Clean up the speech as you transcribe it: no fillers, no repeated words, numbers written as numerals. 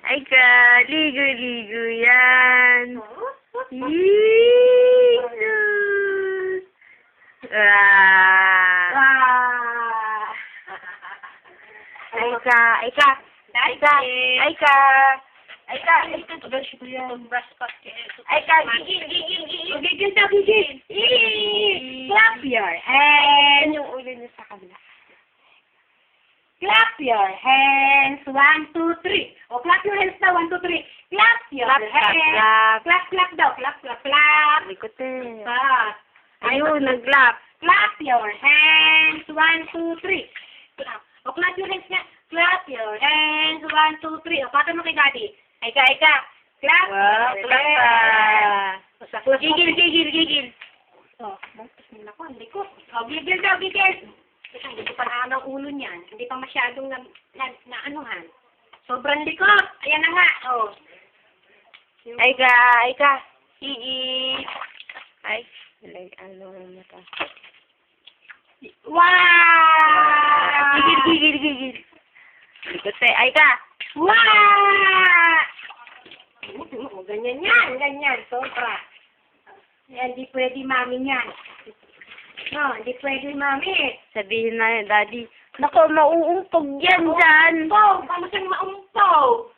Ay ka, ligo-ligo yan. Jesus! Ay ka, ay ka, ay ka, ay ka, ay ka, ay ka, gigil daw, gigil. Clap your hands. Yung ulo niya sa kabila. Clap your hands. 1, 2, 3. O, clap your hands daw. 1, 2, 3. Clap your Clap, hands. clap, clap. Clap, clap daw. Clap, clap, clap. Likot eh. Clap. Ayun, nag-clap. Clap your hands. 1, 2, 3. Clap. O, clap your hands nga. Clap your hands. 1, 2, 3. O, clap mo kay Daddy. Ay ka, ay ka. Clap. Wow, your clap ka. hands. Gigil, gigil, gigil. O, bangkas nila ko. Hindi ko. O, gigil daw, gigil. Kasi hindi ko pa na ang ulo niyan. Hindi pa masyadong na anuhan. Sobrang likot. Ayan na nga. Oh. Ay ka, ay ka. Hii. Ay, ano mo ta. Wow! Gigil, gigil, gigil. Likot eh. Ay ka. Wow! Ganyan yan. Ganyan. Sobra. Yan, hindi pwede mami yan. No, hindi pwede mami. Sabihin na, Daddy. Nako, mauumpog yan dyan. Mauumpog! Kamu siyang mauumpog!